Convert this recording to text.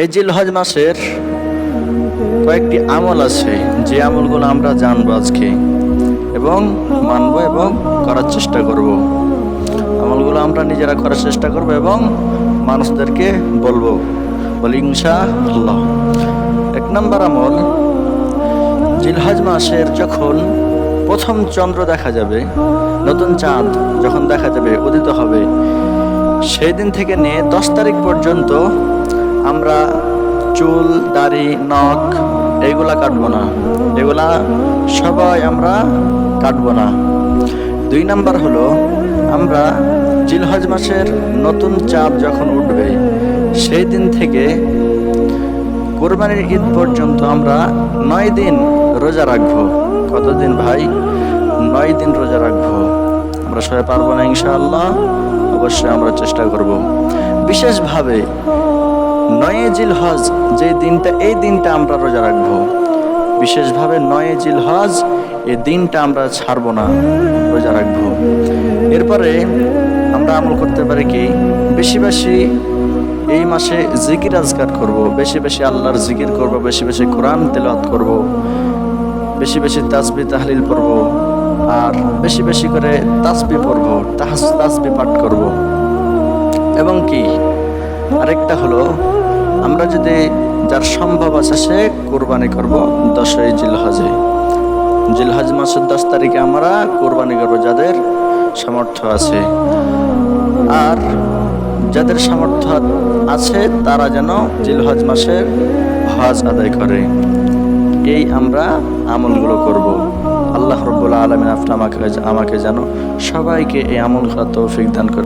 এই জিলহজ মাসের কয়েকটি আমল আছে, যে আমলগুলো আমরা জানবো আজকে এবং মানবো এবং করার চেষ্টা করব। আমলগুলো আমরা নিজেরা করার চেষ্টা করব এবং মানুষদেরকে বলবো, বলি ইনশাআল্লাহ। 1 নম্বর আমল, জিলহজ মাসের যখন প্রথম চন্দ্র দেখা যাবে, নতুন চাঁদ যখন দেখা যাবে, উদিত হবে, সেই দিন থেকে নিয়ে 10 তারিখ পর্যন্ত আমরা চুল, দাড়ি, নখ এইগুলা কাটবো না, এগুলা সবাই আমরা কাটবো না। 2 নম্বর হলো, আমরা জিলহজ মাসের নতুন চাঁদ যখন উঠবে সেই দিন থেকে কোরবানির ঈদ পর্যন্ত আমরা 9 দিন রোজা রাখবো। কতদিন ভাই? 9 দিন রোজা রাখবো। আমরা সবাই পারবো না ইনশাআল্লাহ? অবশ্যই আমরা চেষ্টা করব। বিশেষভাবে 9 জিলহজ যে দিনটা, এই দিনটা আমরা রোজা রাখবো। বিশেষভাবে 9 জিলহজ এই দিনটা আমরা ছাড়বো না, রোজা রাখবো। এরপরে আমরা আমল করতে পারি কি, বেশি বেশি এই মাসে জিকির আজকার করব, বেশি বেশি আল্লাহর জিকির করব, বেশি বেশি কোরআন তেলাওয়াত করব, বেশি বেশি তাসবিহ তাহলিল পড়ব, আর বেশি বেশি করে তাসবিহ পড়ব, তাসবিহ পাঠ করব। এবং কি আরেকটা হলো, আমরা যদি যার সম্ভব আছে সে কোরবানি করব 10ই জিলহজে। জিলহজ মাসের 10 তারিখে আমরা কোরবানি করব যাদের সামর্থ্য আছে। আর যাদের সামর্থ্য আছে তারা যেন জিলহজ মাসের হজ আদায় করে। এই আমরা আমলগুলো করব। আল্লাহ রাব্বুল আলামিন আমাকে যেন সবাইকে এই আমল করার তৌফিক দান করে।